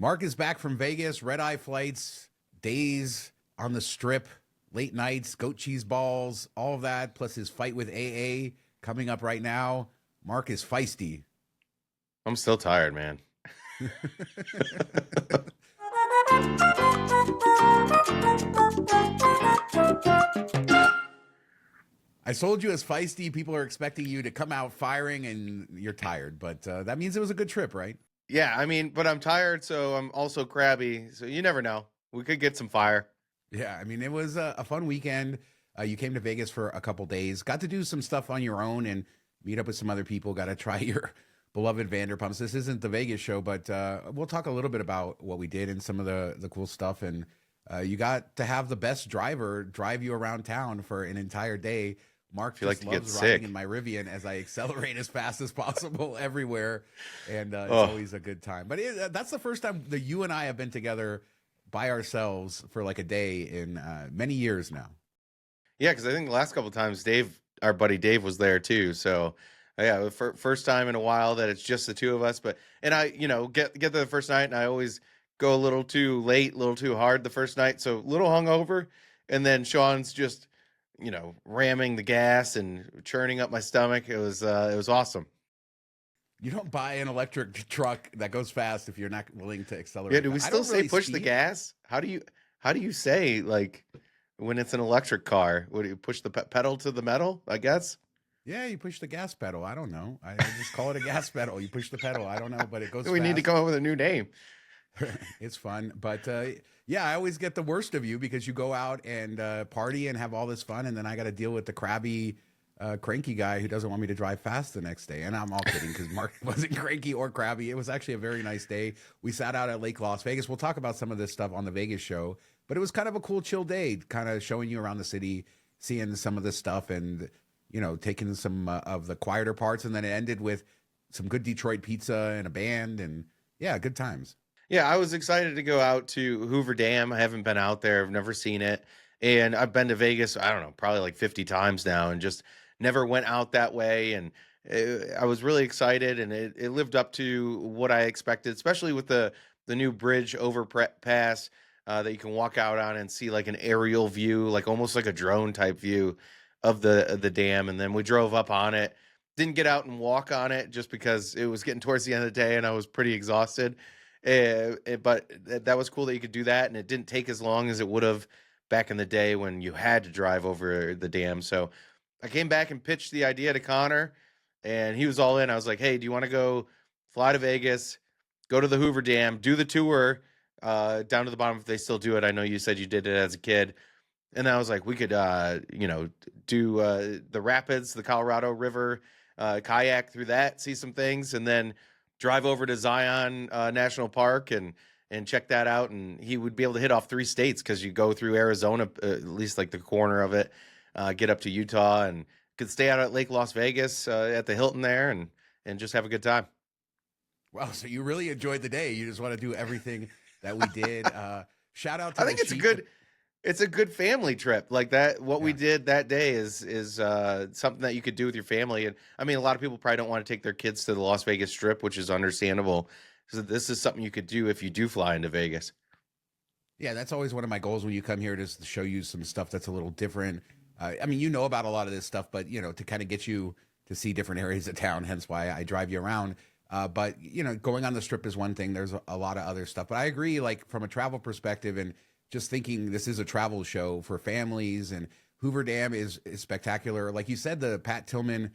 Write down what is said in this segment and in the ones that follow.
Mark is back from Vegas, red-eye flights, days on the strip, late nights, goat cheese balls, all of that, plus his fight with AA coming up right now. Mark is feisty. I'm still tired, man. I sold you as feisty. People are expecting you to come out firing, and you're tired. But that means it was a good trip, right? Yeah, I mean, but I'm tired, so I'm also crabby. So you never know. We could get some fire. Yeah, I mean, it was a fun weekend. You came to Vegas for a couple days, got to do some stuff on your own and meet up with some other people, got to try your beloved Vanderpumps. This isn't the Vegas show, but we'll talk a little bit about what we did and some of the cool stuff. And you got to have the best driver drive you around town for an entire day. Mark Feel like just to get loves sick. riding in my Rivian as I accelerate as fast as possible everywhere, and it's Oh, always a good time. But that's the first time that you and I have been together by ourselves for like a day in many years now. yeah, because I think the last couple of times Dave, our buddy Dave, was there too. So yeah, the first time in a while that it's just the two of us. But and I, get there the first night, and I always go a little too late, a little too hard the first night, so a little hungover, and then Sean's just ramming the gas and churning up my stomach. It was awesome. You don't buy an electric truck that goes fast if you're not willing to Yeah, accelerate. do we I still don't say really push the speed. gas? How do you say, like, when it's an electric car? What do you push the pedal to the metal? I guess. Yeah, you push the gas pedal. I don't know. I just call it a gas pedal. You push the pedal. I don't know, but it goes We need to fast. come up with a new name. It's fun, but yeah, I always get the worst of you because you go out and party and have all this fun, and then I got to deal with the crabby, cranky guy who doesn't want me to drive fast the next day. And I'm all kidding because Mark wasn't cranky or crabby. It was actually a very nice day. We sat out at Lake Las Vegas. We'll talk about some of this stuff on the Vegas show, but it was kind of a cool, chill day, kind of showing you around the city, seeing some of this stuff, and taking some of the quieter parts, and then it ended with some good Detroit pizza and a band, and yeah, good times. Yeah, I was excited to go out to Hoover Dam. I haven't been out there. I've never seen it. And I've been to Vegas, I don't know, probably like 50 times now, and just never went out that way. And I was really excited, and it lived up to what I expected, especially with the new bridge overpass that you can walk out on and see like an aerial view, like almost like a drone type view of the dam. And then we drove up on it. Didn't get out and walk on it just because it was getting towards the end of the day and I was pretty exhausted. But that was cool that you could do that, and it didn't take as long as it would have back in the day when you had to drive over the dam. So I came back and pitched the idea to Connor, and he was all in. I was like, "Hey, do you want to go fly to Vegas, go to the Hoover Dam, do the tour down to the bottom if they still do it? I know you said you did it as a kid." And I was like, we could, do the rapids, the Colorado River, kayak through that, see some things, and then drive over to Zion National Park and check that out. And he would be able to hit off 3 states because you go through Arizona, at least like the corner of it, get up to Utah, and could stay out at Lake Las Vegas at the Hilton there and just have a good time. Well, so you really enjoyed the day. You just want to do everything that we did. Shout out to I the think sheep. it's a good family trip like that. What we Yeah. did that day is something that you could do with your family. And I mean, a lot of people probably don't want to take their kids to the Las Vegas Strip, which is understandable. So this is something you could do if you do fly into Vegas. Yeah, that's always one of my goals when you come here, just to show you some stuff that's a little different. I mean, you know about a lot of this stuff, but to kind of get you to see different areas of town. Hence why I drive you around. But going on the strip is one thing. There's a lot of other stuff. But I agree, like from a travel perspective, and just thinking this is a travel show for families. And Hoover Dam is spectacular. Like you said, the Pat Tillman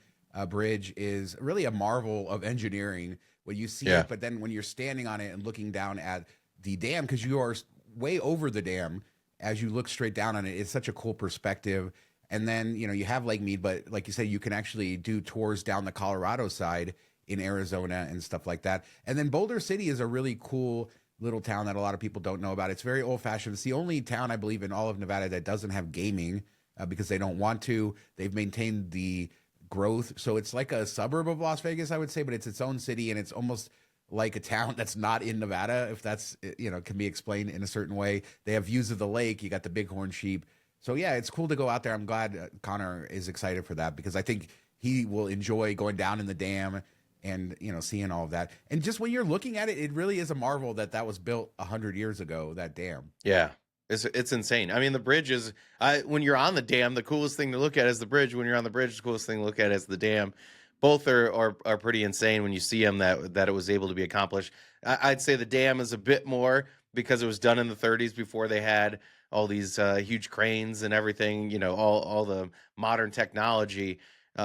Bridge is really a marvel of engineering when you see Yeah. it. But then when you're standing on it and looking down at the dam, because you are way over the dam as you look straight down on it, it's such a cool perspective. And then, you have Lake Mead, but like you said, you can actually do tours down the Colorado side in Arizona and stuff like that. And then Boulder City is a really cool little town that a lot of people don't know about. It's very old fashioned. It's the only town, I believe, in all of Nevada that doesn't have gaming because they don't want to. They've maintained the growth. So it's like a suburb of Las Vegas, I would say, but it's its own city, and it's almost like a town that's not in Nevada, if that's, can be explained in a certain way. They have views of the lake. You got the bighorn sheep. So yeah, it's cool to go out there. I'm glad Connor is excited for that because I think he will enjoy going down in the dam, and seeing all of that. And just when you're looking at it, it really is a marvel that that was built 100 years ago. That dam. Yeah. It's insane. I mean, the bridge is when you're on the dam, the coolest thing to look at is the bridge. When you're on the bridge, the coolest thing to look at is the dam. Both are pretty insane when you see them that it was able to be accomplished. I'd say the dam is a bit more because it was done in the 30s before they had all these huge cranes and everything, all the modern technology.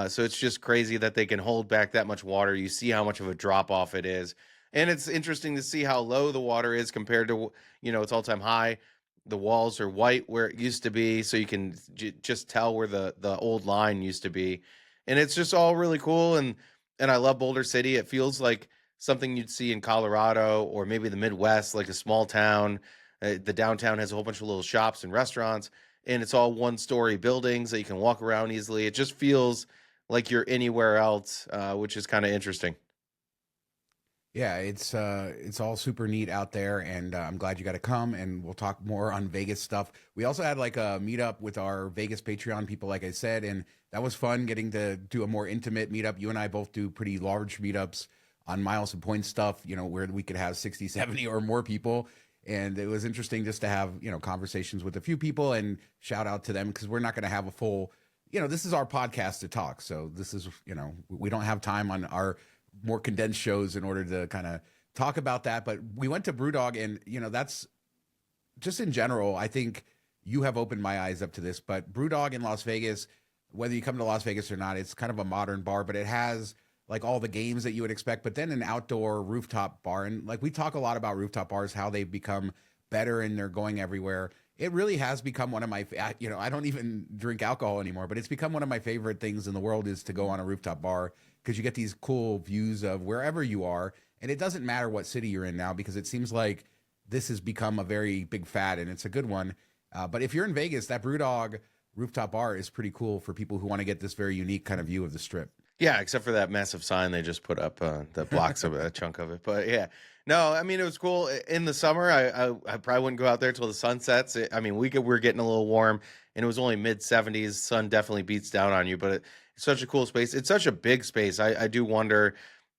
So it's just crazy that they can hold back that much water. You see how much of a drop off it is. And it's interesting to see how low the water is compared to, its all time high. The walls are white where it used to be, so you can just tell where the old line used to be, and it's just all really cool. And I love Boulder City. It feels like something you'd see in Colorado or maybe the Midwest, like a small town. The downtown has a whole bunch of little shops and restaurants, and it's all one-story buildings that you can walk around easily. It just feels like you're anywhere else, which is kind of interesting. Yeah, it's all super neat out there, and I'm glad you got to come. And we'll talk more on Vegas stuff. We also had like a meetup with our Vegas Patreon people, like I said, and that was fun getting to do a more intimate meetup. You and I both do pretty large meetups on miles and points stuff, where we could have 60, 70 or more people. And it was interesting just to have, conversations with a few people and shout out to them because we're not going to have a full, this is our podcast to talk. So this is, we don't have time on our more condensed shows in order to kind of talk about that. But we went to Brewdog, and that's just in general. I think you have opened my eyes up to this. But Brewdog in Las Vegas, whether you come to Las Vegas or not, it's kind of a modern bar, but it has like all the games that you would expect, but then an outdoor rooftop bar. And like we talk a lot about rooftop bars, how they've become better and they're going everywhere. It really has become one of my, I don't even drink alcohol anymore, but it's become one of my favorite things in the world is to go on a rooftop bar because you get these cool views of wherever you are. And it doesn't matter what city you're in now because it seems like this has become a very big fad and it's a good one. But if you're in Vegas, that Brewdog rooftop bar is pretty cool for people who want to get this very unique kind of view of the strip. Yeah, except for that massive sign they just put up that blocks a chunk of it. But yeah, no, I mean it was cool in the summer. I probably wouldn't go out there till the sun sets. I mean we're getting a little warm, and it was only mid 70s. Sun definitely beats down on you, but it's such a cool space. It's such a big space. I do wonder,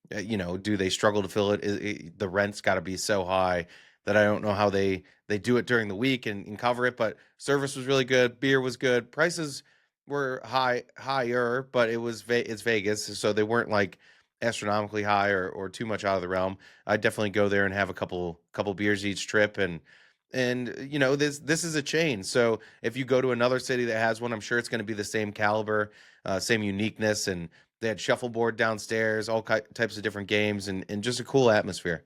do they struggle to fill it? The rent's got to be so high that I don't know how they do it during the week and cover it. But service was really good, beer was good, prices were higher, but it's Vegas, so they weren't like astronomically high or too much out of the realm. I'd definitely go there and have a couple beers each trip, and this is a chain. So if you go to another city that has one, I'm sure it's going to be the same caliber, same uniqueness, and they had shuffleboard downstairs, all types of different games, and just a cool atmosphere.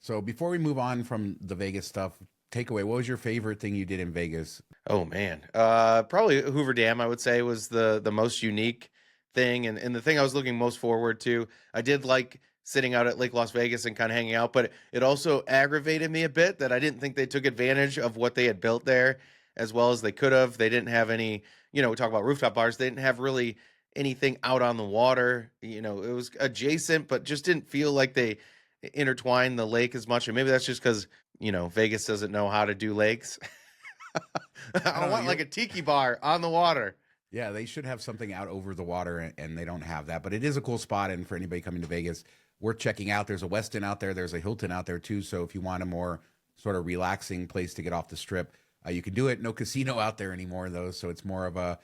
So before we move on from the Vegas stuff, takeaway, what was your favorite thing you did in Vegas? Oh man, probably Hoover Dam. I would say was the most unique thing, and the thing I was looking most forward to. I did like sitting out at Lake Las Vegas and kind of hanging out, but it also aggravated me a bit that I didn't think they took advantage of what they had built there as well as they could have. They didn't have any, we talk about rooftop bars. They didn't have really anything out on the water. It was adjacent, but just didn't feel like they intertwined the lake as much. And maybe that's just because Vegas doesn't know how to do lakes. I want like a tiki bar on the water. Yeah, they should have something out over the water, and they don't have that. But it is a cool spot, and for anybody coming to Vegas, worth checking out. There's a Westin out there. There's a Hilton out there, too. So if you want a more sort of relaxing place to get off the strip, you can do it. No casino out there anymore, though, so it's more of a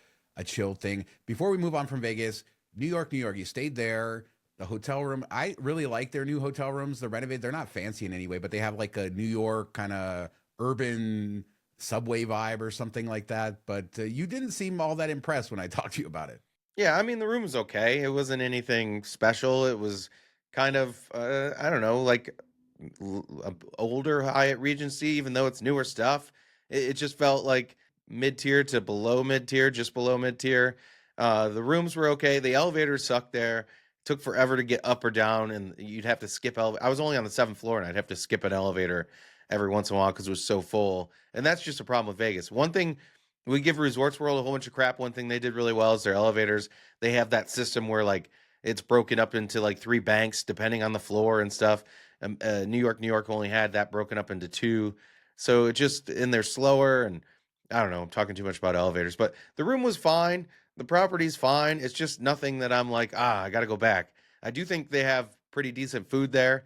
chill thing. Before we move on from Vegas, New York, you stayed there. The hotel room, I really like their new hotel rooms. They're renovated. They're not fancy in any way, but they have like a New York kind of urban subway vibe or something like that. But you didn't seem all that impressed when I talked to you about it. Yeah, I mean the room was okay. It wasn't anything special. It was kind of I don't know, like older Hyatt Regency, even though it's newer stuff. It just felt like mid tier to below mid tier, just below mid tier. The rooms were okay. The elevators sucked there. Took forever to get up or down, and you'd have to skip I was only on the 7th floor, and I'd have to skip an elevator every once in a while because it was so full. And that's just a problem with Vegas. One thing we give Resorts World a whole bunch of crap. One thing they did really well is their elevators. They have that system where like it's broken up into like 3 banks depending on the floor and stuff. New York only had that broken up into 2. So it just and they're slower, and I don't know. I'm talking too much about elevators, but the room was fine. The property's fine. It's just nothing that I'm like, I got to go back. I do think they have pretty decent food there.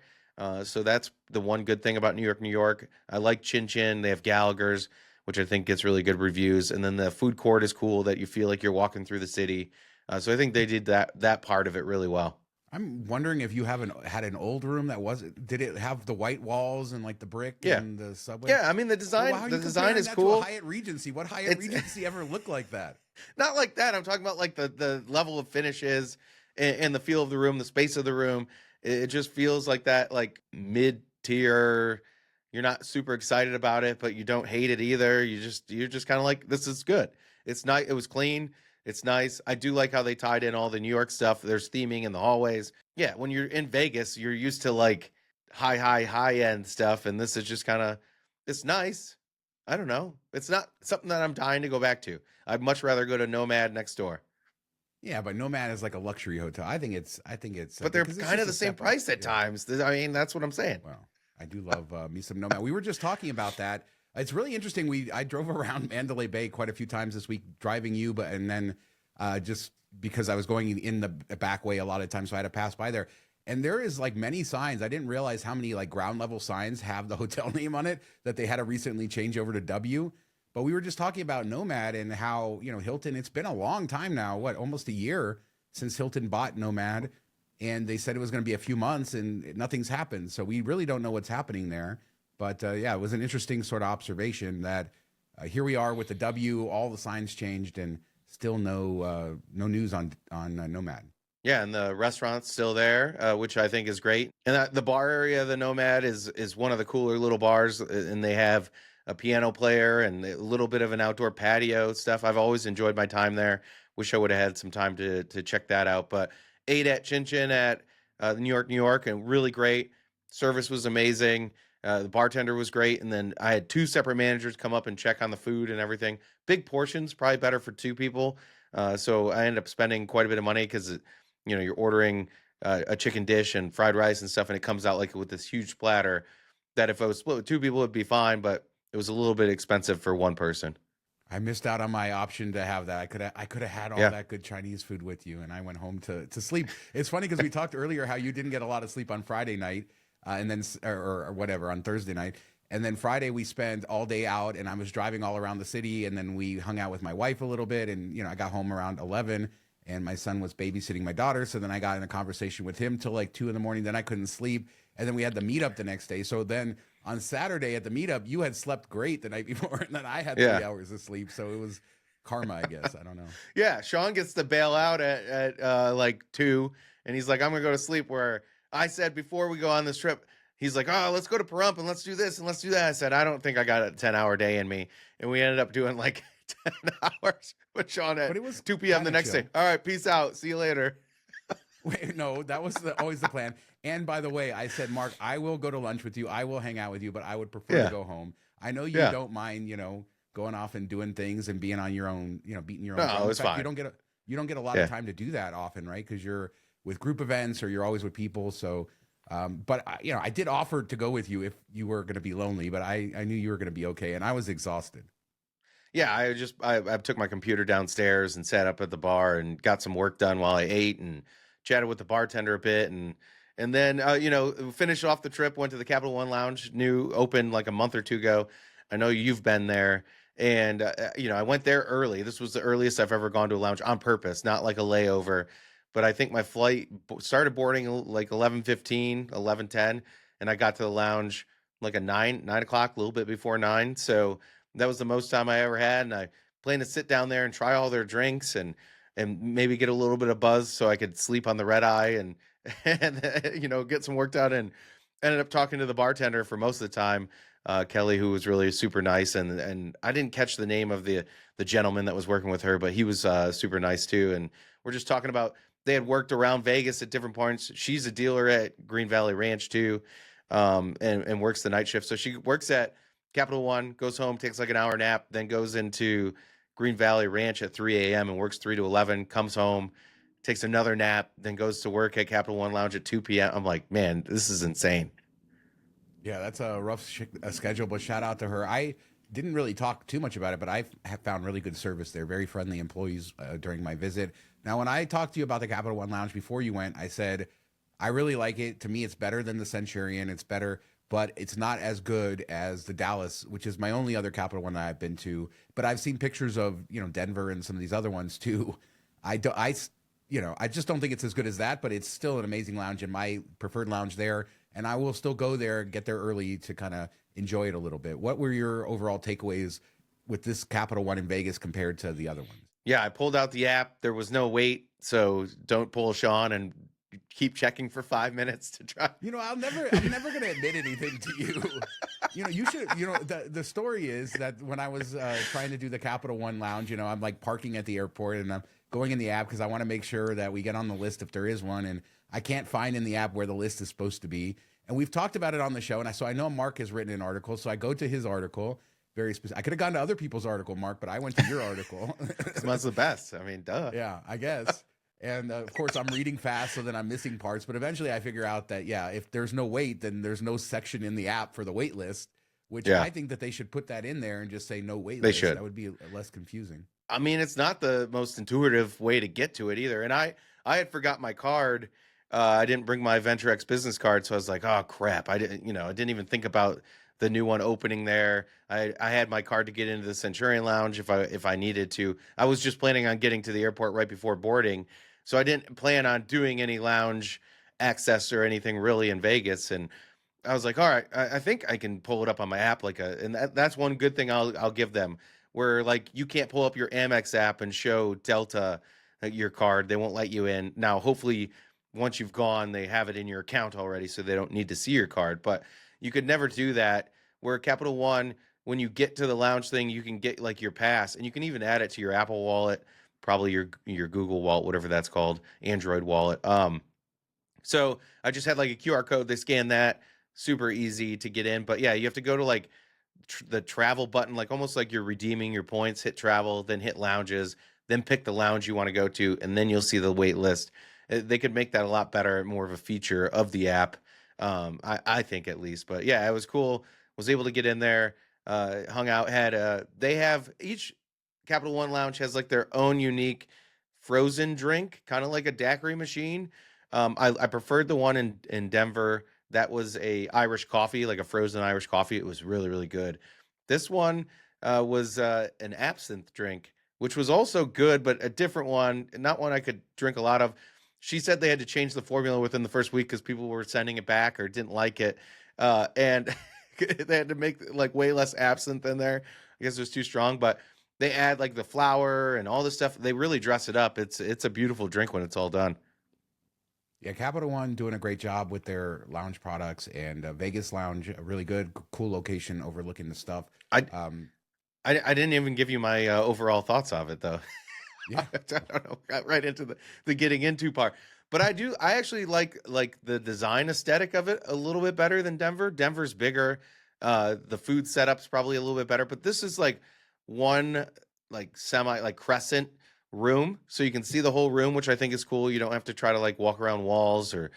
So that's the one good thing about New York, New York. I like Chin Chin. They have Gallagher's, which I think gets really good reviews. And then the food court is cool that you feel like you're walking through the city. So I think they did that part of it really well. I'm wondering if you haven't had an old room that wasn't. Did it have the white walls and like the brick Yeah. and the subway? Yeah, I mean the Well, design how are the you design comparing is that to a cool. Hyatt Regency? What Hyatt It's Regency ever looked like that? not like that. I'm talking about like the level of finishes and the feel of the room, the space of the room. It just feels like that, like mid tier. You're not super excited about it, but you don't hate it either. You're just kind of like, this is good. It's nice. It was clean. It's nice. I do like how they tied in all the New York stuff. There's theming in the hallways. Yeah, when you're in Vegas, you're used to like high end stuff, and this is just kind of, it's nice. I don't know. It's not something that I'm dying to go back to. I'd much rather go to Nomad next door. Yeah, but Nomad is like a luxury hotel. I think it's. But they're because it's kind of just the a same step up. price at Yeah. times. I mean, that's what I'm saying. Well, I do love me some Nomad. We were just talking about that. It's really interesting. I drove around Mandalay Bay quite a few times this week, driving you, but and then just because I was going in the back way a lot of times, so I had to pass by there. And there is like many signs. I didn't realize how many like ground level signs have the hotel name on it that they had to recently change over to W. But we were just talking about Nomad and how, Hilton, it's been a long time now, almost a year since Hilton bought Nomad. And they said it was going to be a few months and nothing's happened. So we really don't know what's happening there. But yeah, it was an interesting sort of observation that here we are with the W, all the signs changed and still no news on Nomad. Yeah, and the restaurant's still there, which I think is great. And the bar area of the Nomad is one of the cooler little bars, and they have a piano player and a little bit of an outdoor patio stuff. I've always enjoyed my time there. Wish I would have had some time to check that out. But ate at Chin Chin at New York, New York, and really great. Service was amazing. The bartender was great, and then I had two separate managers come up and check on the food and everything. Big portions, probably better for two people. So I ended up spending quite a bit of money because you're ordering a chicken dish and fried rice and stuff, and it comes out like with this huge platter that if I was split with two people, it'd be fine, but it was a little bit expensive for one person. I missed out on my option to have that. I could have had all Yeah. that good Chinese food with you, and I went home to sleep. It's funny because we talked earlier how you didn't get a lot of sleep on Friday night, and then or whatever on Thursday night, and then Friday we spent all day out, and I was driving all around the city, and then we hung out with my wife a little bit, and I got home around 11, and my son was babysitting my daughter, so then I got in a conversation with him till like 2 in the morning. Then I couldn't sleep, and then we had the meetup the next day. So then on Saturday at the meetup, you had slept great the night before, and then I had 3 hours of sleep. So it was karma, I guess. I don't know. Yeah, Shawn gets to bail out at like 2, and he's like, I'm gonna go to sleep. Where I said before we go on this trip, he's like, oh, let's go to Pahrump and let's do this and let's do that. I said, I don't think I got a 10-hour day in me, and we ended up doing like 10 hours with Shawn at But it was 2 p.m. the kinda next chill. day. All right, peace out. See you later. Wait, no, that was always the plan. And by the way, I said, Mark, I will go to lunch with you. I will hang out with you, but I would prefer Yeah. to go home. I know you Yeah. don't mind, going off and doing things and being on your own, beating your No, own drum. In it's fact, fine. you don't get a lot Yeah. of time to do that often, right? Because you're with group events or you're always with people. So, but I did offer to go with you if you were going to be lonely, but I knew you were going to be okay, and I was exhausted. Yeah, I took my computer downstairs and sat up at the bar and got some work done while I ate and chatted with the bartender a bit and then finished off the trip, went to the Capital One Lounge, new open like a month or two ago. I know you've been there, and I went there early. This was the earliest I've ever gone to a lounge on purpose, not like a layover. But I think my flight started boarding like 11:15, 11:10, and I got to the lounge like a 9 o'clock, a little bit before 9. So that was the most time I ever had, and I planned to sit down there and try all their drinks and maybe get a little bit of buzz so I could sleep on the red eye and get some work done, and ended up talking to the bartender for most of the time, Kelly, who was really super nice, and I didn't catch the name of the gentleman that was working with her, but he was super nice too, and we're just talking about they had worked around Vegas at different points. She's a dealer at Green Valley Ranch too, and works the night shift. So she works at Capital One, goes home, takes like an hour nap, then goes into Green Valley Ranch at 3 a.m. and works 3 to 11, comes home, takes another nap, then goes to work at Capital One Lounge at 2 p.m. I'm like, man, this is insane. Yeah, that's a rough schedule, but shout out to her. I didn't really talk too much about it, but I have found really good service there, very friendly employees during my visit. Now, when I talked to you about the Capital One Lounge before you went, I said I really like it. To me, it's better than the Centurion. It's better, but it's not as good as the Dallas, which is my only other Capital One that I've been to. But I've seen pictures of, Denver and some of these other ones too. I do, I, I just don't think it's as good as that, but it's still an amazing lounge and my preferred lounge there. And I will still go there, get there early to kind of enjoy it a little bit. What were your overall takeaways with this Capital One in Vegas compared to the other ones? Yeah, I pulled out the app. There was no wait, so don't pull Shawn and keep checking for 5 minutes to try. I'm never going to admit anything to you. You should, the story is that when I was trying to do the Capital One lounge, I'm like parking at the airport and I'm going in the app because I want to make sure that we get on the list if there is one. And I can't find in the app where the list is supposed to be. And we've talked about it on the show. And so I know Mark has written an article. So I go to his article. Very specific. I could have gone to other people's article, Mark, but I went to your article. That's the best. I mean, duh. Yeah, I guess. And of course, I'm reading fast, so then I'm missing parts. But eventually, I figure out that if there's no wait, then there's no section in the app for the wait list. Which I think that they should put that in there and just say no wait list. They should. That would be less confusing. I mean, it's not the most intuitive way to get to it either. And I had forgot my card. I didn't bring my VentureX business card, so I was like, oh crap! I didn't even think about the new one opening there. I had my card to get into the Centurion Lounge if I needed to. I was just planning on getting to the airport right before boarding, so I didn't plan on doing any lounge access or anything really in Vegas. And I was like, all right, I think I can pull it up on my app and that's one good thing I'll give them. Where like you can't pull up your Amex app and show Delta your card, they won't let you in. Now, hopefully, once you've gone, they have it in your account already, so they don't need to see your card. But you could never do that. Where Capital One, when you get to the lounge thing, you can get like your pass, and you can even add it to your Apple Wallet, probably your Google Wallet, whatever that's called, Android Wallet. So I just had like a QR code. They scan that, super easy to get in. But yeah, you have to go to like the travel button, like almost like you're redeeming your points. Hit travel, then hit lounges, then pick the lounge you want to go to, and then you'll see the wait list. They could make that a lot better, more of a feature of the app. I think at least. But yeah, it was cool. Was able to get in there, hung out, they have each Capital One lounge has like their own unique frozen drink, kind of like a daiquiri machine. I preferred the one in Denver. That was a Irish coffee, like a frozen Irish coffee. It was really, really good. This one was an absinthe drink, which was also good, but a different one, not one I could drink a lot of. She said they had to change the formula within the first week because people were sending it back or didn't like it. And they had to make like way less absinthe in there. I guess it was too strong, but they add like the flour and all this stuff. They really dress it up. It's a beautiful drink when it's all done. Yeah, Capital One doing a great job with their lounge products, and Vegas Lounge, a really good, cool location overlooking the stuff. I didn't even give you my overall thoughts of it though. Yeah. I don't know. Got right into the getting into part. But I actually like the design aesthetic of it a little bit better than Denver. Denver's bigger. The food setup's probably a little bit better, but this is like one like semi like crescent room, so you can see the whole room, which I think is cool. You don't have to try to like walk around walls or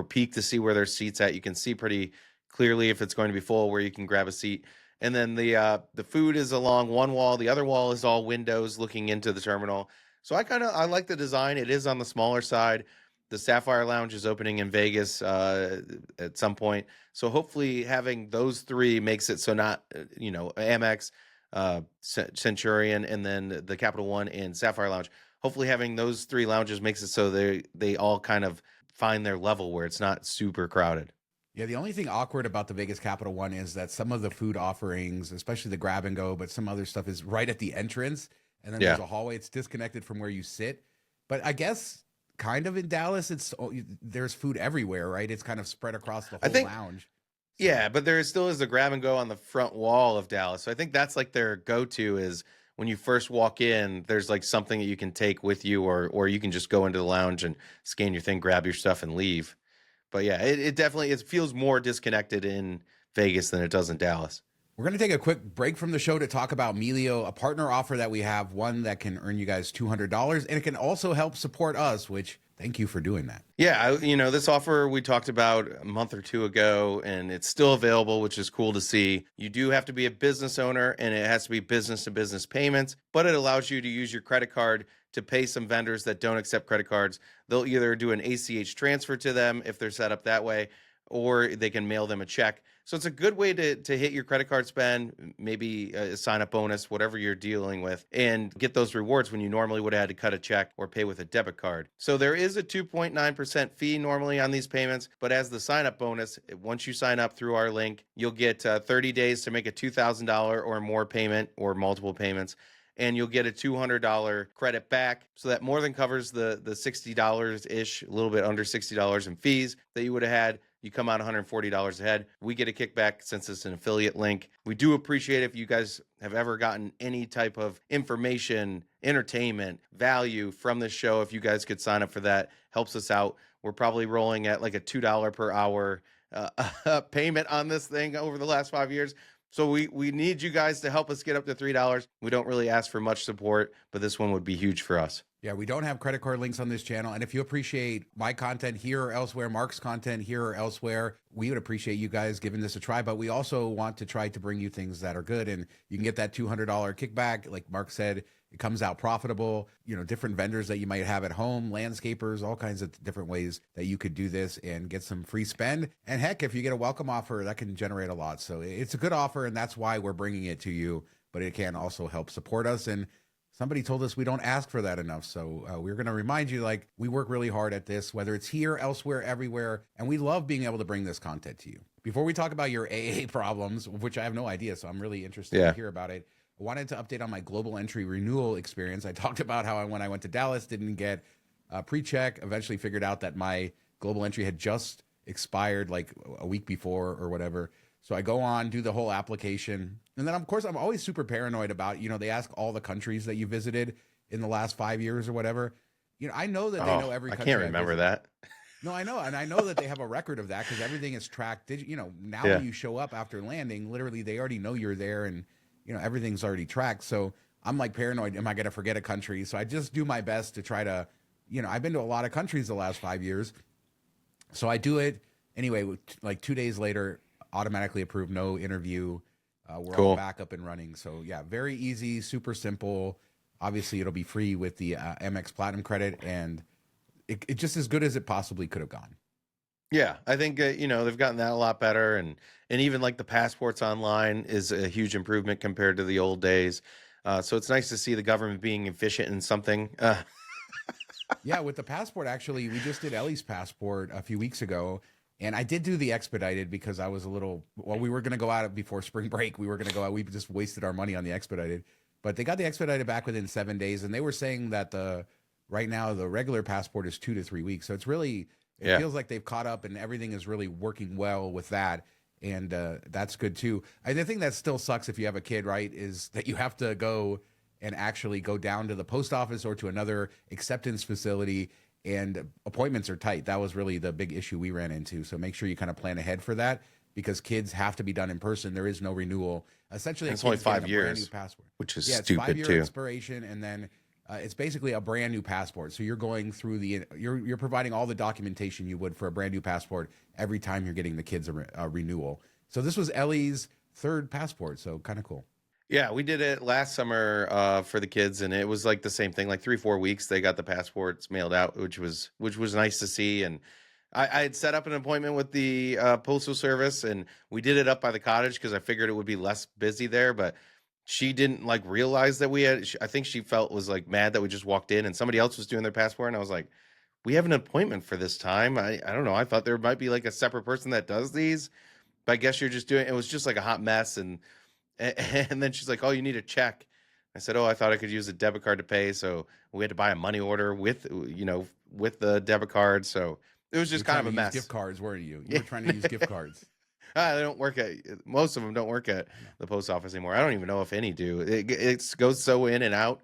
peek to see where there's seats at. You can see pretty clearly if it's going to be full where you can grab a seat. And then the food is along one wall. The other wall is all windows looking into the terminal. So I like the design. It is on the smaller side. The Sapphire Lounge is opening in Vegas at some point. So hopefully having those three makes it so not, Amex, Centurion, and then the Capital One and Sapphire Lounge. Hopefully having those three lounges makes it so they all kind of find their level where it's not super crowded. Yeah, the only thing awkward about the Vegas Capital One is that some of the food offerings, especially the grab and go, but some other stuff is right at the entrance. And then there's a hallway. It's disconnected from where you sit. But I guess kind of in Dallas, there's food everywhere, right? It's kind of spread across the whole lounge. Yeah, but there still is a grab and go on the front wall of Dallas. So I think that's like their go-to is when you first walk in, there's like something that you can take with you or you can just go into the lounge and scan your thing, grab your stuff and leave. But yeah, it definitely feels more disconnected in Vegas than it does in Dallas. We're going to take a quick break from the show to talk about Melio, a partner offer that we have, one that can earn you guys $200, and it can also help support us, which thank you for doing that. Yeah, this offer we talked about a month or two ago, and it's still available, which is cool to see. You do have to be a business owner, and it has to be business-to-business payments, but it allows you to use your credit card to pay some vendors that don't accept credit cards. They'll either do an ACH transfer to them if they're set up that way, or they can mail them a check. So it's a good way to hit your credit card spend, maybe a sign up bonus, whatever you're dealing with, and get those rewards when you normally would have had to cut a check or pay with a debit card. So there is a 2.9% fee normally on these payments, but as the sign up bonus, once you sign up through our link, you'll get 30 days to make a $2,000 or more payment or multiple payments. And you'll get a $200 credit back. So that more than covers the $60-ish, a little bit under $60 in fees that you would have had. You come out $140 ahead. We get a kickback since it's an affiliate link. We do appreciate if you guys have ever gotten any type of information, entertainment, value from this show. If you guys could sign up for that, helps us out. We're probably rolling at like a $2 per hour payment on this thing over the last 5 years. So we need you guys to help us get up to $3. We don't really ask for much support, but this one would be huge for us. Yeah, we don't have credit card links on this channel. And if you appreciate my content here or elsewhere, Mark's content here or elsewhere, we would appreciate you guys giving this a try. But we also want to try to bring you things that are good. And you can get that $200 kickback. Like Mark said, it comes out profitable. You know, different vendors that you might have at home, landscapers, all kinds of different ways that you could do this and get some free spend. And heck, if you get a welcome offer, that can generate a lot. So it's a good offer, and that's why we're bringing it to you. But it can also help support us. And somebody told us we don't ask for that enough. So we're going to remind you, like, we work really hard at this, whether it's here, elsewhere, everywhere. And we love being able to bring this content to you. Before we talk about your AA problems, which I have no idea, so I'm really interested to hear about it, I wanted to update on my global entry renewal experience. I talked about how when I went to Dallas, didn't get a pre-check, eventually figured out that my global entry had just expired like a week before or whatever. So I go on, do the whole application. And then, of course, I'm always super paranoid about, you know, they ask all the countries that you visited in the last 5 years or whatever. You know, I know that they know every country. I can't remember that. No, I know. And I know that they have a record of that because everything is tracked. You know, now when you show up after landing, literally they already know you're there and, you know, everything's already tracked. So I'm like paranoid. Am I going to forget a country? So I just do my best to try to, you know, I've been to a lot of countries the last 5 years. So I do it anyway, like 2 days later, automatically approved, no interview. We're all back up and running. So yeah, very easy, super simple. Obviously it'll be free with the Amex Platinum credit, and it just as good as it possibly could have gone. Yeah, I think you know, they've gotten that a lot better, and even like the passports online is a huge improvement compared to the old days. So it's nice to see the government being efficient in something. Yeah, with the passport, actually, we just did Ellie's passport a few weeks ago, and I did do the expedited because I was a little, well, we were going to go out before spring break. We were going to go out. We just wasted our money on the expedited, but they got the expedited back within 7 days, and they were saying that right now the regular passport is 2 to 3 weeks. So it's really, it feels like they've caught up and everything is really working well with that. And that's good too. The thing that still sucks if you have a kid, right, is that you have to go and actually go down to the post office or to another acceptance facility, and appointments are tight. That was really the big issue we ran into. So make sure you kind of plan ahead for that, because kids have to be done in person. There is no renewal. Essentially, it's only 5 years, which is stupid too. 5-year expiration, and then it's basically a brand new passport. So you're going through you're providing all the documentation you would for a brand new passport every time you're getting the kids a renewal. So this was Ellie's third passport. So kind of cool. Yeah, we did it last summer for the kids, and it was like the same thing. Like 3-4 weeks, they got the passports mailed out, which was nice to see. And I had set up an appointment with the postal service, and we did it up by the cottage because I figured it would be less busy there. But she didn't like realize that we had. I think she was like mad that we just walked in and somebody else was doing their passport, and I was like, "We have an appointment for this time." I don't know. I thought there might be like a separate person that does these, but I guess you're just doing. It was just like a hot mess, and then she's like, "Oh, you need a check." I said, "Oh, I thought I could use a debit card to pay." So we had to buy a money order with the debit card. So it was just kind of a mess. Gift cards, weren't you? You were trying to use gift cards. They don't work most of them don't work at the post office anymore. I don't even know if any do. It goes so in and out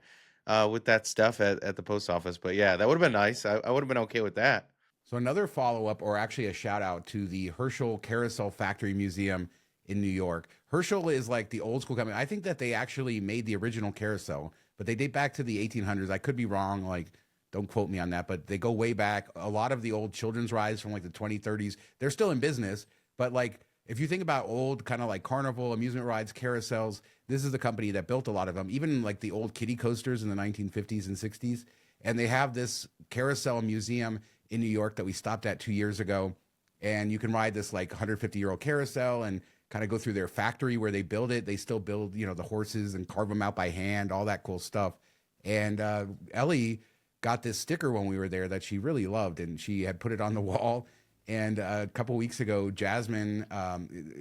with that stuff at the post office. But yeah, that would have been nice. I would have been okay with that. So another follow-up, or actually a shout out to the Herschel Carousel Factory Museum in New York. Herschel is like the old school company. I think that they actually made the original carousel, but they date back to the 1800s. I could be wrong. Like, don't quote me on that, but they go way back. A lot of the old children's rides from like the 2030s, they're still in business, but like if you think about old kind of like carnival amusement rides, carousels, this is the company that built a lot of them, even like the old kiddie coasters in the 1950s and 60s. And they have this carousel museum in New York that we stopped at 2 years ago. And you can ride this like 150-year-old carousel and kind of go through their factory where they build it. They still build, the horses and carve them out by hand, all that cool stuff. And Ellie got this sticker when we were there that she really loved, and she had put it on the wall. And a couple weeks ago, Jasmine,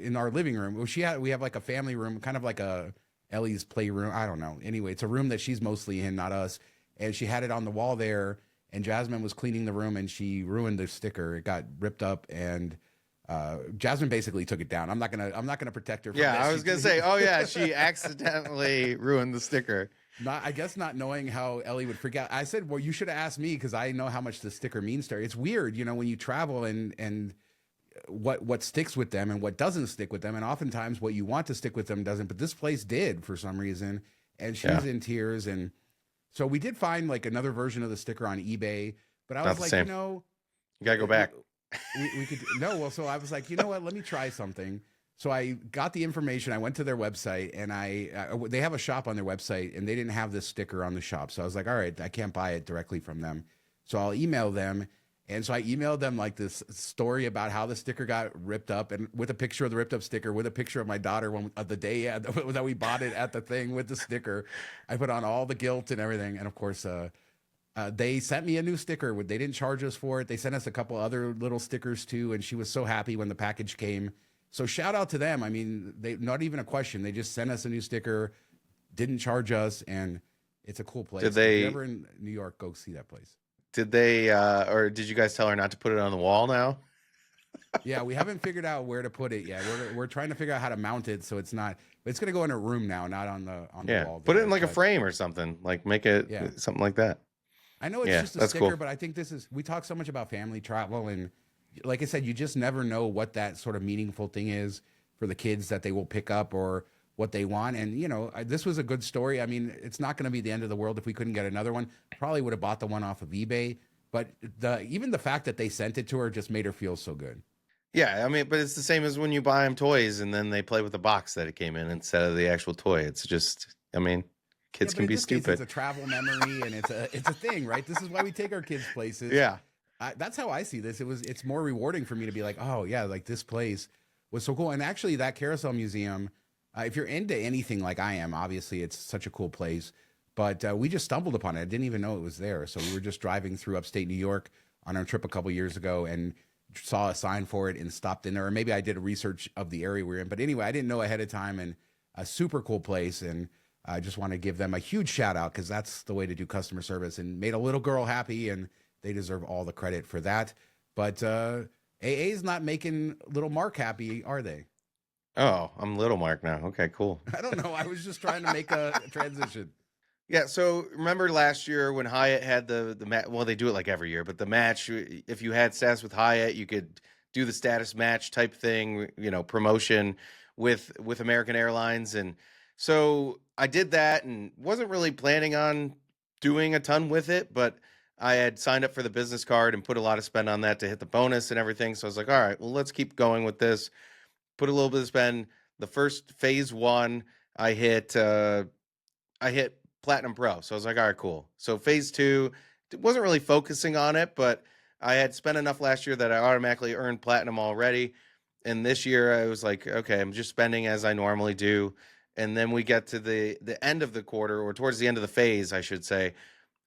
in our living room, we have like a family room, kind of like a Ellie's playroom. I don't know. Anyway, it's a room that she's mostly in, not us. And she had it on the wall there. And Jasmine was cleaning the room, and she ruined the sticker. It got ripped up, and Jasmine basically took it down. I'm not gonna protect her. From Yeah, this. I was gonna say, oh yeah, she accidentally ruined the sticker. I guess not knowing how Ellie would freak out. I said, well, you should have asked me because I know how much the sticker means to her. It's weird, when you travel and what sticks with them and what doesn't stick with them. And oftentimes what you want to stick with them doesn't, but this place did for some reason. And she was in tears. And so we did find like another version of the sticker on eBay, but I Not was the like, same. You gotta go back. we could, no, well, so I was like, you know what, let me try something. So I got the information. I went to their website, and they have a shop on their website, and they didn't have this sticker on the shop. So I was like, all right, I can't buy it directly from them. So I'll email them. And so I emailed them like this story about how the sticker got ripped up, and with a picture of the ripped up sticker, with a picture of my daughter the day that we bought it at the thing with the sticker. I put on all the guilt and everything. And of course, they sent me a new sticker. They didn't charge us for it. They sent us a couple other little stickers too. And she was so happy when the package came. So shout out to them. I mean, they not even a question. They just sent us a new sticker, didn't charge us, and it's a cool place. Did they? If you're ever in New York, go see that place. Did they? Or did you guys tell her not to put it on the wall now? Yeah, we haven't figured out where to put it yet. We're trying to figure out how to mount it so it's not. It's going to go in a room now, not on the wall. Put it in there, like a frame or something. Like make it something like that. I know it's just a sticker, but I think we talk so much about family travel, and like I said, you just never know what that sort of meaningful thing is for the kids that they will pick up or what they want. And, this was a good story. I mean, it's not going to be the end of the world if we couldn't get another one. Probably would have bought the one off of eBay, but even the fact that they sent it to her just made her feel so good. Yeah, I mean, but it's the same as when you buy them toys and then they play with the box that it came in instead of the actual toy. It's just, I mean, kids can be stupid. It's a travel memory, and it's a thing, right? This is why we take our kids places. Yeah. That's how I see this. It's more rewarding for me to be like, oh yeah, like this place was so cool. And actually, that carousel museum, if you're into anything like I am, obviously it's such a cool place. But we just stumbled upon it. I didn't even know it was there. So we were just driving through upstate New York on our trip a couple years ago and saw a sign for it and stopped in there. Or maybe I did a research of the area we're in. But anyway, I didn't know ahead of time, and a super cool place. And I just want to give them a huge shout out because that's the way to do customer service, and made a little girl happy, and they deserve all the credit for that. But AA's not making little Mark happy, are they? Oh, I'm little Mark now. Okay, cool. I don't know. I was just trying to make a transition. Yeah, so remember last year when Hyatt had the match? Well, they do it like every year, but the match, if you had status with Hyatt, you could do the status match type thing, promotion with American Airlines. And so I did that and wasn't really planning on doing a ton with it, but I had signed up for the business card and put a lot of spend on that to hit the bonus and everything. So I was like, all right, well, let's keep going with this. Put a little bit of spend. The first phase one, I hit Platinum Pro. So I was like, all right, cool. So phase two, wasn't really focusing on it, but I had spent enough last year that I automatically earned Platinum already. And this year I was like, okay, I'm just spending as I normally do. And then we get to the end of the quarter, or towards the end of the phase, I should say.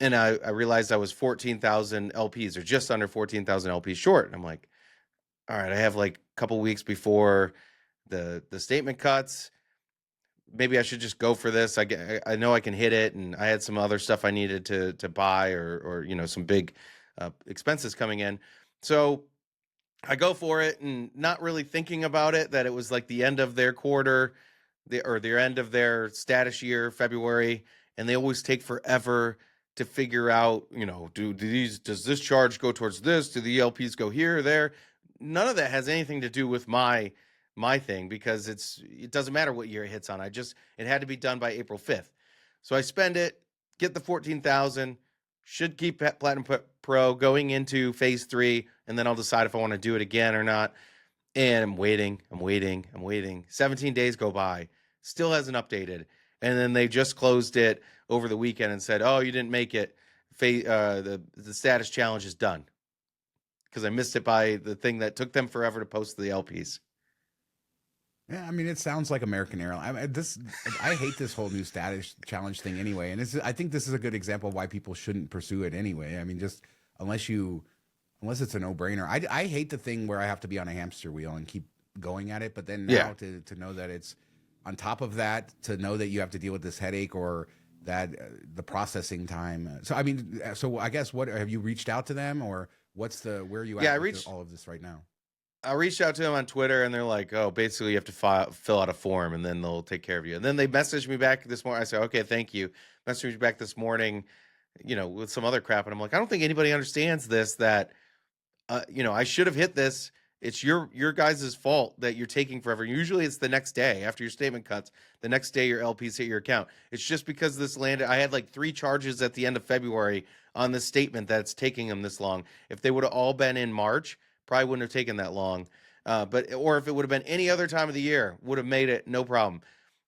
And I realized I was 14,000 LPs, or just under 14,000 LPs short. And I'm like, all right, I have like a couple weeks before the statement cuts. Maybe I should just go for this. I know I can hit it, and I had some other stuff I needed to buy, or some big expenses coming in. So I go for it, and not really thinking about it, that it was like the end of their quarter, the end of their status year, February, and they always take forever to figure out, does this charge go towards this? Do the LPs go here or there? None of that has anything to do with my thing, because it doesn't matter what year it hits on. It had to be done by April 5th. So I spend it, get the 14,000, should keep Platinum Pro going into phase 3, and then I'll decide if I want to do it again or not. And I'm waiting. 17 days go by, still hasn't updated. And then they just closed it over the weekend and said, "Oh, you didn't make it. The status challenge is done." Because I missed it by the thing that took them forever to post the LPs. Yeah, I mean, it sounds like American Airlines. I hate this whole new status challenge thing anyway, and I think this is a good example of why people shouldn't pursue it anyway. I mean, just unless you, unless it's a no brainer. I hate the thing where I have to be on a hamster wheel and keep going at it. But then Yeah. now to know that it's on top of that, to know that you have to deal with this headache or that the processing time. So I mean, so I guess what have you reached out to them or what's the where are you Yeah, at with all of this right now? I reached out to them on Twitter and they're like, "Oh, basically you have to fill out a form and then they'll take care of you." And then they messaged me back this morning. I said, "Okay, thank you." Messaged me back this morning, with some other crap, and I'm like, "I don't think anybody understands this. That I should have hit this. It's your guys' fault that you're taking forever. Usually it's the next day after your statement cuts. The next day your LPs hit your account. It's just because this landed. I had like 3 charges at the end of February on this statement that's taking them this long. If they would have all been in March, probably wouldn't have taken that long. Or if it would have been any other time of the year, would have made it no problem.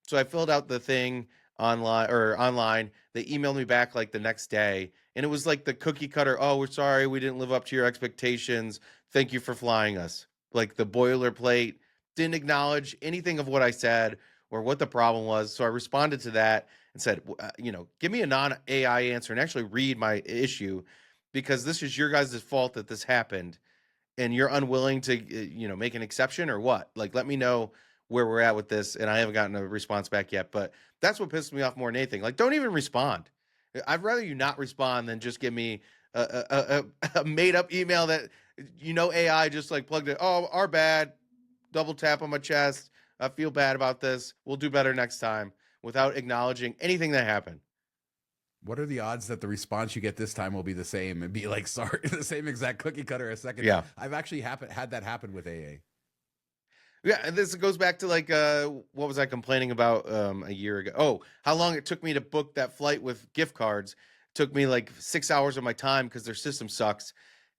So I filled out the thing online. They emailed me back like the next day, and it was like the cookie cutter. "Oh, we're sorry, we didn't live up to your expectations. Thank you for flying us." Like the boilerplate, didn't acknowledge anything of what I said or what the problem was. So I responded to that and said, give me a non AI answer and actually read my issue, because this is your guys' fault that this happened, and you're unwilling to make an exception or what. Like, let me know where we're at with this. And I haven't gotten a response back yet, but that's what pisses me off more than anything. Like, don't even respond. I'd rather you not respond than just give me a made up email that AI just like plugged it. "Oh, our bad." Double tap on my chest. "I feel bad about this. We'll do better next time," without acknowledging anything that happened. What are the odds that the response you get this time will be the same and be like, sorry, the same exact cookie cutter a second time? Yeah. I've actually had that happen with AA. Yeah, and this goes back to like what was I complaining about a year ago? Oh, how long it took me to book that flight with gift cards. Took me like 6 hours of my time because their system sucks.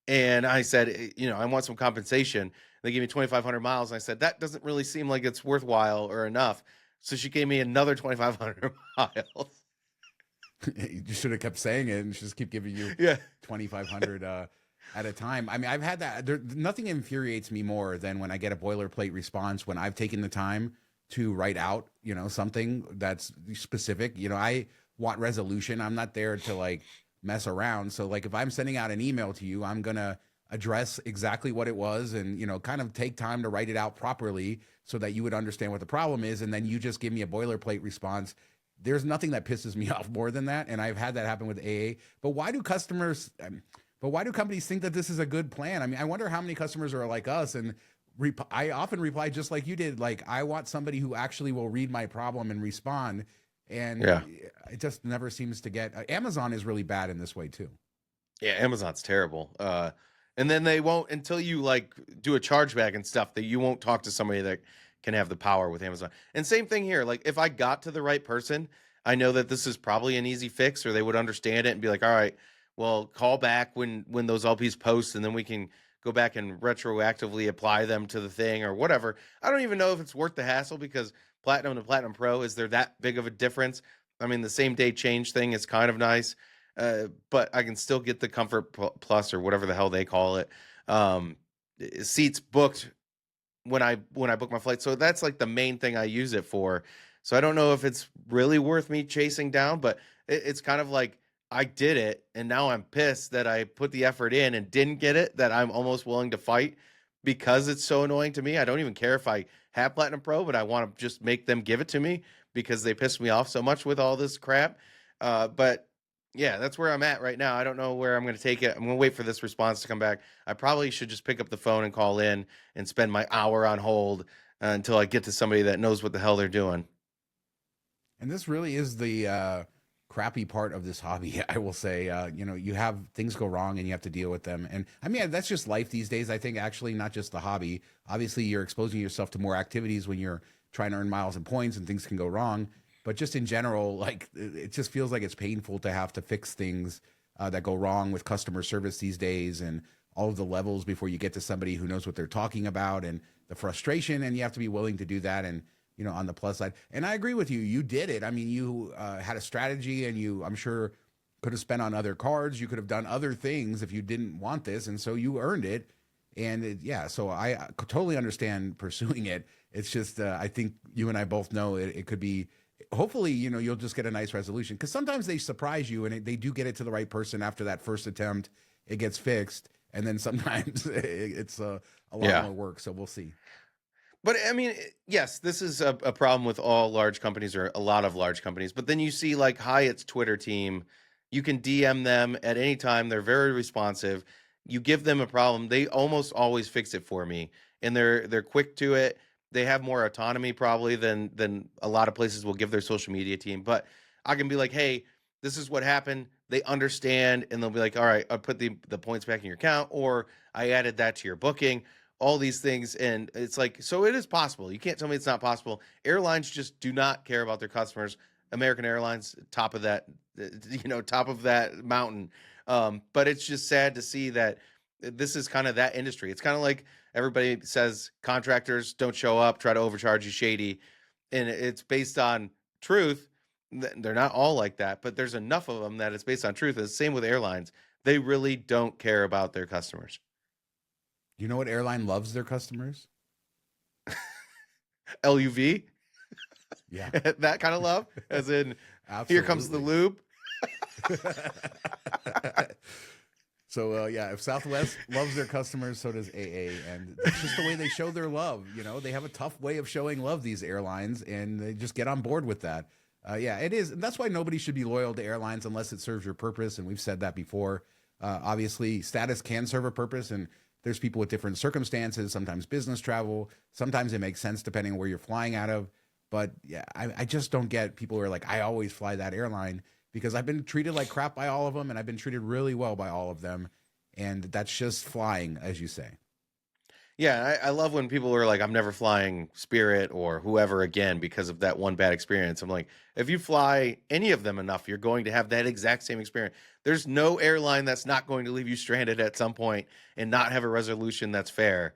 And I said, I want some compensation. They gave me 2,500 miles. And I said, that doesn't really seem like it's worthwhile or enough. So she gave me another 2,500 miles. You should have kept saying it and just keep giving you Yeah. 2,500 at a time. I mean, I've had that. Nothing infuriates me more than when I get a boilerplate response when I've taken the time to write out, something that's specific. I want resolution. I'm not there to like mess around. So like if I'm sending out an email to you, I'm gonna address exactly what it was and kind of take time to write it out properly so that you would understand what the problem is, and then you just give me a boilerplate response. There's nothing that pisses me off more than that, and I've had that happen with AA. But why do customers? But why do companies think that this is a good plan? I mean, I wonder how many customers are like us. And I often reply just like you did. Like, I want somebody who actually will read my problem and respond. And Yeah. it just never seems to get. Amazon is really bad in this way too. Yeah, Amazon's terrible. And then they won't, until you like do a chargeback and stuff, that you won't talk to somebody that can have the power with Amazon. And same thing here. Like if I got to the right person, I know that this is probably an easy fix, or they would understand it and be like, "All right, well, call back when those LPs post, and then we can go back and retroactively apply them to the thing or whatever." I don't even know if it's worth the hassle, because Platinum to Platinum Pro, is there that big of a difference? I mean, the same day change thing is kind of nice. But I can still get the Comfort Plus or whatever the hell they call it. Seats booked when I book my flight. So that's like the main thing I use it for. So I don't know if it's really worth me chasing down, but it's kind of like I did it and now I'm pissed that I put the effort in and didn't get it, that I'm almost willing to fight because it's so annoying to me. I don't even care if I have Platinum Pro, but I want to just make them give it to me because they pissed me off so much with all this crap. But yeah, that's where I'm at right now. I don't know where I'm going to take it. I'm going to wait for this response to come back. I probably should just pick up the phone and call in and spend my hour on hold until I get to somebody that knows what the hell they're doing. And this really is the crappy part of this hobby. I will say, you have things go wrong and you have to deal with them. And I mean, that's just life these days. I think actually not just the hobby. Obviously, you're exposing yourself to more activities when you're trying to earn miles and points, and things can go wrong. But just in general, like it just feels like it's painful to have to fix things that go wrong with customer service these days, and all of the levels before you get to somebody who knows what they're talking about, and the frustration, and you have to be willing to do that. And on the plus side, and I agree with you, you did it. I mean, you had a strategy, and I'm sure, could have spent on other cards. You could have done other things if you didn't want this, and so you earned it. And yeah, so I totally understand pursuing it. It's just I think you and I both know it could be. Hopefully, you'll just get a nice resolution, because sometimes they surprise you, and they do get it to the right person after that first attempt. It gets fixed, and then sometimes it's a lot more work. So we'll see. But I mean, yes, this is a problem with all large companies, or a lot of large companies. But then you see like Hyatt's Twitter team, you can DM them at any time. They're very responsive. You give them a problem, they almost always fix it for me, and they're quick to it. They have more autonomy probably than a lot of places will give their social media team. But I can be like, hey, this is what happened. They understand, and they'll be like, all right, I'll put the points back in your account, or I added that to your booking. All these things, and it's like, so it is possible. You can't tell me it's not possible. Airlines just do not care about their customers. American Airlines, top of that, top of that mountain. But it's just sad to see that this is kind of that industry. It's kind of like everybody says contractors don't show up, try to overcharge you, shady, and it's based on truth. They're not all like that, but there's enough of them that it's based on truth. It's the same with airlines. They really don't care about their customers. You know what airline loves their customers? LUV? Yeah. That kind of love? As in, absolutely. Here comes the lube? So, yeah, if Southwest loves their customers, so does AA. And that's just the way they show their love. They have a tough way of showing love, these airlines, and they just get on board with that. Yeah, it is. And that's why nobody should be loyal to airlines unless it serves your purpose. And we've said that before. Obviously, status can serve a purpose, and there's people with different circumstances, sometimes business travel. Sometimes it makes sense depending on where you're flying out of. But yeah, I just don't get people who are like, I always fly that airline, because I've been treated like crap by all of them, and I've been treated really well by all of them. And that's just flying, as you say. Yeah, I love when people are like, I'm never flying Spirit or whoever again because of that one bad experience. I'm like, if you fly any of them enough, you're going to have that exact same experience. There's no airline that's not going to leave you stranded at some point and not have a resolution that's fair.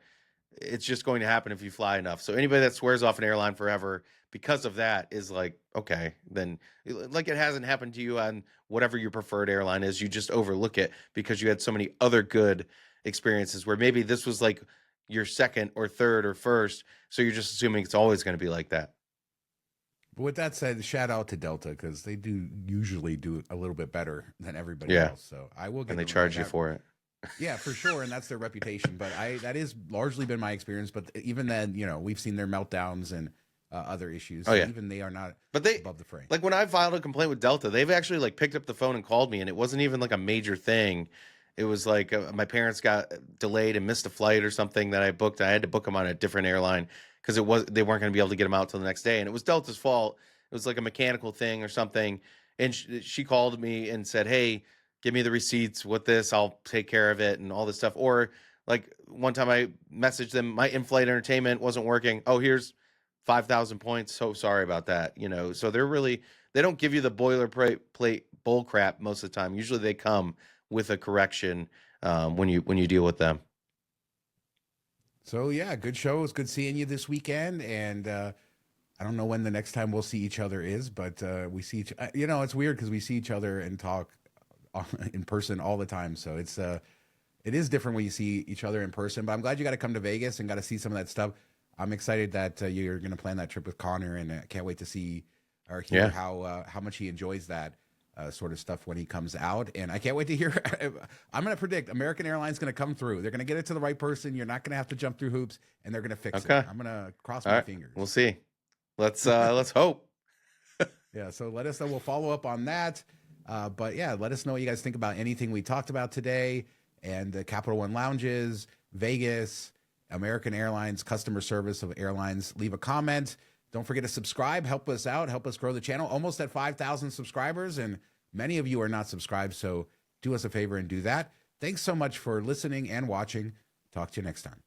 It's just going to happen if you fly enough. So anybody that swears off an airline forever because of that is like, okay, then like it hasn't happened to you on whatever your preferred airline is. You just overlook it because you had so many other good experiences where maybe this was like your second or third or first. So you're just assuming it's always going to be like that. But with that said, shout out to Delta, because they do usually do a little bit better than everybody else. So I will get. And they charge you for it. Yeah, for sure, and that's their reputation. But that has largely been my experience. But even then, we've seen their meltdowns and other issues. Oh yeah, even they are not. But they above the fray. Like when I filed a complaint with Delta, they've actually like picked up the phone and called me, and it wasn't even like a major thing. It was like my parents got delayed and missed a flight or something that I booked. I had to book them on a different airline because they weren't going to be able to get them out till the next day, and it was Delta's fault. It was like a mechanical thing or something, and she called me and said, "Hey, give me the receipts with this. I'll take care of it," and all this stuff. Or like one time I messaged them, my in-flight entertainment wasn't working. Oh, here's 5,000 points. So sorry about that. So they don't give you the boilerplate bull crap most of the time. Usually they come with a correction when you deal with them. So yeah, good show. It was good seeing you this weekend, and I don't know when the next time we'll see each other is, but we see it's weird because we see each other and talk in person all the time. So it is different when you see each other in person. But I'm glad you got to come to Vegas and got to see some of that stuff. I'm excited that you're going to plan that trip with Connor, and I can't wait to see or hear how much he enjoys that sort of stuff when he comes out. And I can't wait to hear. I'm going to predict American Airlines going to come through. They're going to get it to the right person. You're not going to have to jump through hoops, and they're going to fix it. I'm going to cross my fingers. We'll see. Let's hope. Yeah. So let us know. We'll follow up on that. But yeah, let us know what you guys think about anything we talked about today, and the Capital One lounges, Vegas, American Airlines, customer service of airlines. Leave a comment. Don't forget to subscribe. Help us out. Help us grow the channel. Almost at 5,000 subscribers, and many of you are not subscribed, so do us a favor and do that. Thanks so much for listening and watching. Talk to you next time.